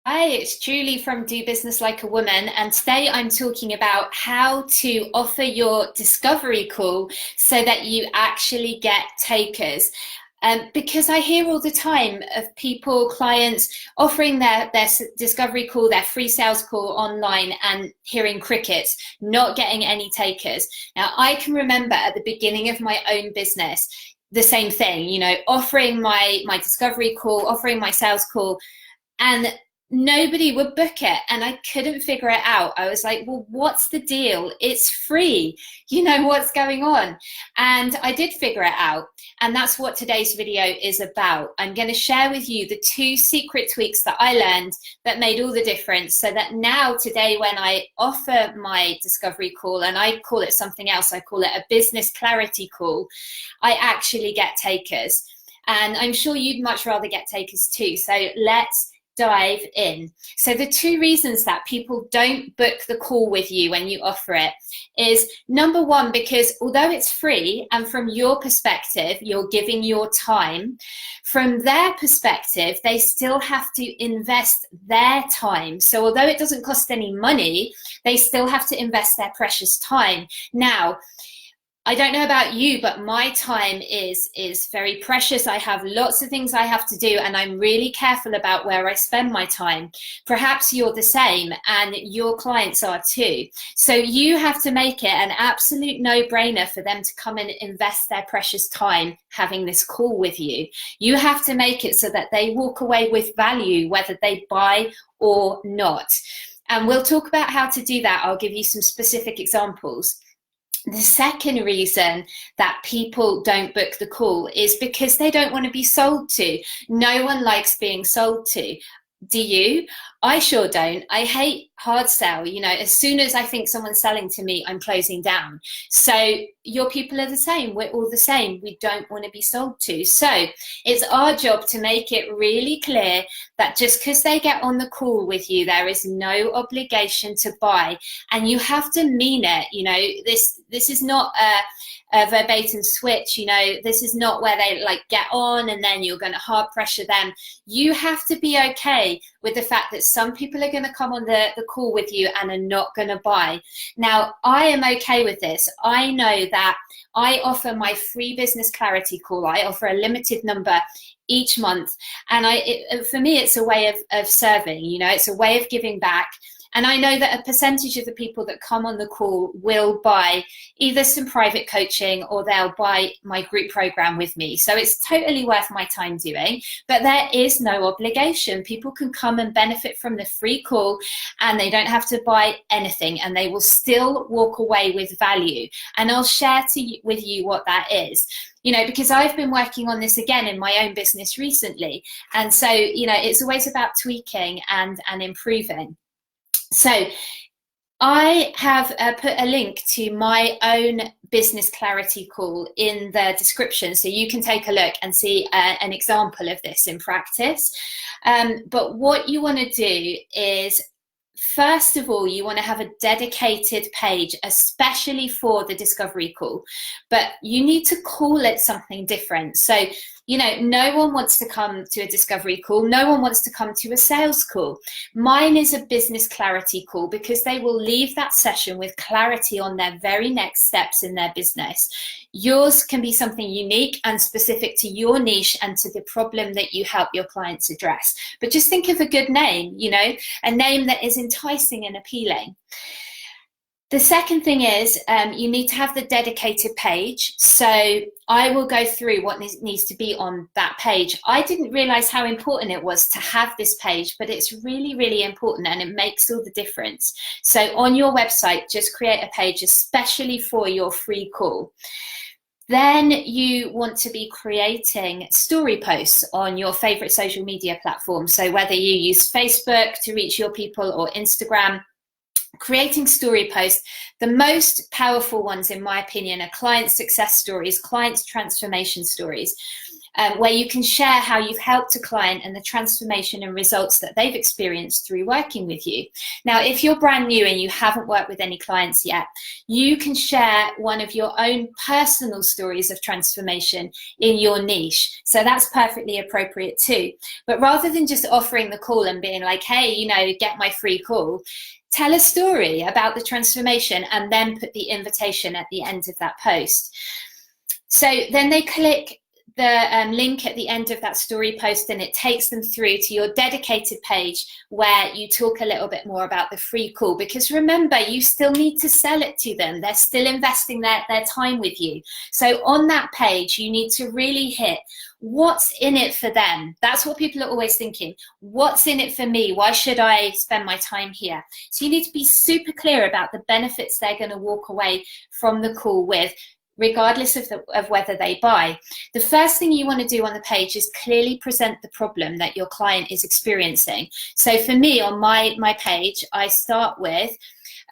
Hi, it's Julie from Do Business Like a Woman, and today I'm talking about how to offer your discovery call so that you actually get takers. Because I hear all the time of people, clients offering their discovery call, their free sales call online and hearing crickets, not getting any takers. Now, I can remember at the beginning of my own business, the same thing, offering my discovery call, offering my sales call, and nobody would book it, and I couldn't figure it out. I was like, well, what's the deal? It's free. What's going on? And I did figure it out, and that's what today's video is about. I'm going to share with you the 2 secret tweaks that I learned that made all the difference, so that now today when I offer my discovery call, and I call it something else, I call it a business clarity call, I actually get takers. And I'm sure you'd much rather get takers too. So let's dive in. So the 2 reasons that people don't book the call with you when you offer it is, number 1, because although it's free and from your perspective you're giving your time, from their perspective they still have to invest their time. So although it doesn't cost any money, they still have to invest their precious time. Now, I don't know about you, but my time is very precious. I have lots of things I have to do, and I'm really careful about where I spend my time. Perhaps you're the same, and your clients are too. So you have to make it an absolute no-brainer for them to come and invest their precious time having this call with you. You have to make it so that they walk away with value, whether they buy or not. And we'll talk about how to do that. I'll give you some specific examples. The second reason that people don't book the call is because they don't want to be sold to. No one likes being sold to. Do you? I sure don't. I hate hard sell. As soon as I think someone's selling to me, I'm closing down. So your people are the same. We're all the same. We don't want to be sold to. So it's our job to make it really clear that just because they get on the call with you, there is no obligation to buy, and you have to mean it. This is not a verbatim switch. This is not where they get on and then you're going to hard pressure them. You have to be okay with the fact that some people are going to come on the call with you and are not going to buy. Now, I am okay with this. I know that I offer my free business clarity call. I offer a limited number each month, and for me it's a way of serving. It's a way of giving back. And I know that a percentage of the people that come on the call will buy either some private coaching or they'll buy my group program with me. So it's totally worth my time doing, but there is no obligation. People can come and benefit from the free call, and they don't have to buy anything, and they will still walk away with value. And I'll share with you what that is. Because I've been working on this again in my own business recently. And so, it's always about tweaking and improving. So I have put a link to my own business clarity call in the description, so you can take a look and see an example of this in practice. But what you want to do is, first of all, you want to have a dedicated page, especially for the discovery call, but you need to call it something different. So, no one wants to come to a discovery call. No one wants to come to a sales call. Mine is a business clarity call because they will leave that session with clarity on their very next steps in their business. Yours can be something unique and specific to your niche and to the problem that you help your clients address. But just think of a good name, a name that is enticing and appealing. The second thing is you need to have the dedicated page. So I will go through what needs to be on that page. I didn't realize how important it was to have this page, but it's really, really important, and it makes all the difference. So on your website, just create a page especially for your free call. Then you want to be creating story posts on your favorite social media platform. So whether you use Facebook to reach your people or Instagram, creating story posts. The most powerful ones, in my opinion, are client success stories, client transformation stories. where you can share how you've helped a client and the transformation and results that they've experienced through working with you. Now, if you're brand new and you haven't worked with any clients yet, you can share one of your own personal stories of transformation in your niche. So that's perfectly appropriate too. But rather than just offering the call and being like, hey, you know, get my free call, tell a story about the transformation and then put the invitation at the end of that post. So then they click the link at the end of that story post and it takes them through to your dedicated page where you talk a little bit more about the free call, because remember, you still need to sell it to them. They're still investing their time with you. So on that page, you need to really hit what's in it for them. That's what people are always thinking. What's in it for me? Why should I spend my time here? So you need to be super clear about the benefits they're going to walk away from the call with, regardless of whether they buy. The first thing you want to do on the page is clearly present the problem that your client is experiencing. So for me, on my page, I start with,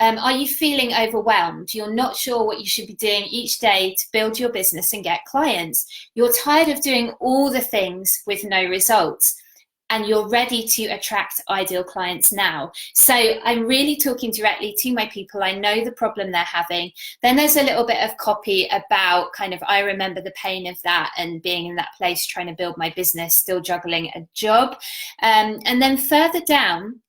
are you feeling overwhelmed? You're not sure what you should be doing each day to build your business and get clients. You're tired of doing all the things with no results, and you're ready to attract ideal clients now. So I'm really talking directly to my people. I know the problem they're having. Then there's a little bit of copy about kind of, I remember the pain of that and being in that place trying to build my business, still juggling a job. And then further down,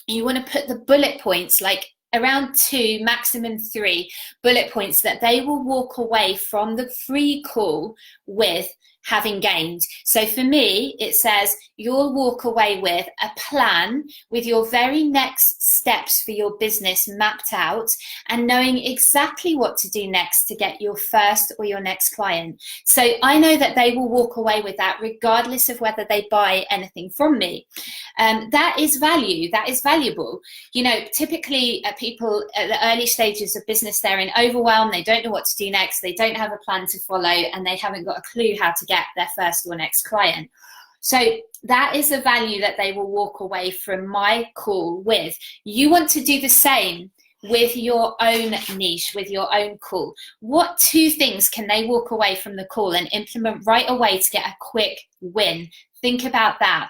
you want to put the bullet points, like around 2, maximum 3 bullet points that they will walk away from the free call with having gained. So for me, it says you'll walk away with a plan with your very next steps for your business mapped out and knowing exactly what to do next to get your first or your next client. So I know that they will walk away with that regardless of whether they buy anything from me. That is value, that is valuable. You know, typically people at the early stages of business, they're in overwhelm, they don't know what to do next, they don't have a plan to follow, and they haven't got a clue how to get their first or next client. So that is a value that they will walk away from my call with. You want to do the same with your own niche, with your own call. What 2 things can they walk away from the call and implement right away to get a quick win? Think about that.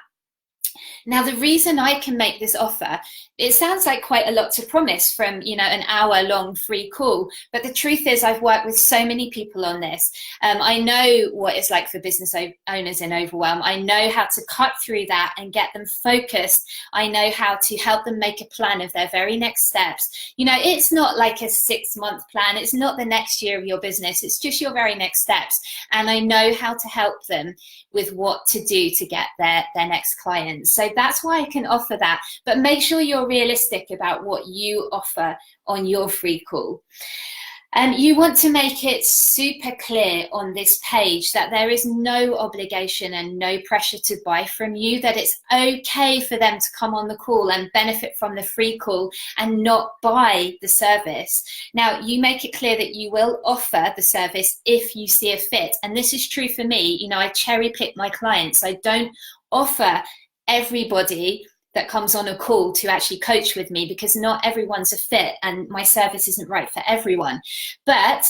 Now, the reason I can make this offer, it sounds like quite a lot to promise from, you know, an hour-long free call, but the truth is I've worked with so many people on this. I know what it's like for business owners in overwhelm. I know how to cut through that and get them focused. I know how to help them make a plan of their very next steps. You know, it's not like a 6-month plan. It's not the next year of your business. It's just your very next steps. And I know how to help them with what to do to get their next clients. So that's why I can offer that. But make sure you're realistic about what you offer on your free call. You want to make it super clear on this page that there is no obligation and no pressure to buy from you, that it's okay for them to come on the call and benefit from the free call and not buy the service. Now, you make it clear that you will offer the service if you see a fit. And this is true for me. You know, I cherry pick my clients. I don't offer everybody that comes on a call to actually coach with me, because not everyone's a fit and my service isn't right for everyone. But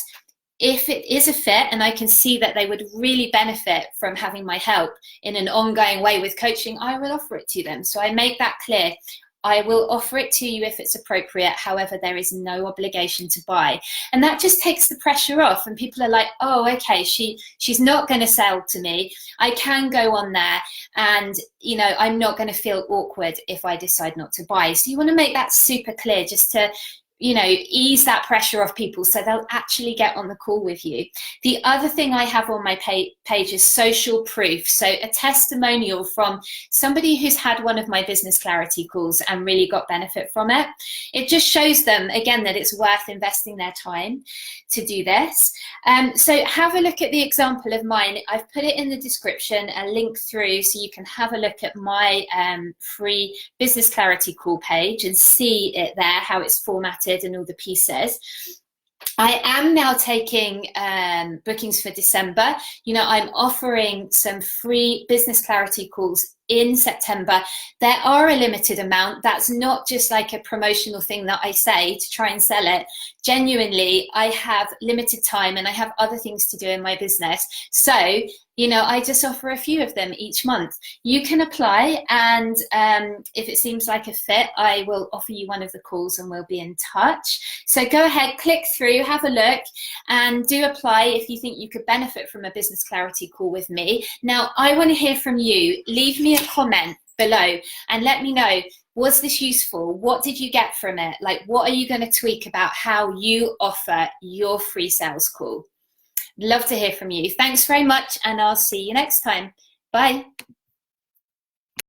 if it is a fit and I can see that they would really benefit from having my help in an ongoing way with coaching, I will offer it to them. So I make that clear. I will offer it to you if it's appropriate. However, there is no obligation to buy. And that just takes the pressure off. And people are like, oh, okay, she's not going to sell to me. I can go on there and, you know, I'm not going to feel awkward if I decide not to buy. So you want to make that super clear, just to, you know, ease that pressure off people so they'll actually get on the call with you. The other thing I have on my page is social proof. So a testimonial from somebody who's had one of my business clarity calls and really got benefit from it. It just shows them, again, that it's worth investing their time to do this. So have a look at the example of mine. I've put it in the description, a link through, so you can have a look at my free business clarity call page and see it there, how it's formatted and all the pieces. I am now taking bookings for December. You know, I'm offering some free business clarity calls in September. There are a limited amount. That's not just like a promotional thing that I say to try and sell it. Genuinely, I have limited time and I have other things to do in my business. So, you know, I just offer a few of them each month. You can apply, and if it seems like a fit, I will offer you one of the calls and we'll be in touch. So go ahead, click through, have a look, and do apply if you think you could benefit from a business clarity call with me. Now, I want to hear from you. Leave me a comment below and let me know, was this useful? What did you get from it? Like, what are you going to tweak about how you offer your free sales call? Love to hear from you. Thanks very much, and I'll see you next time. Bye.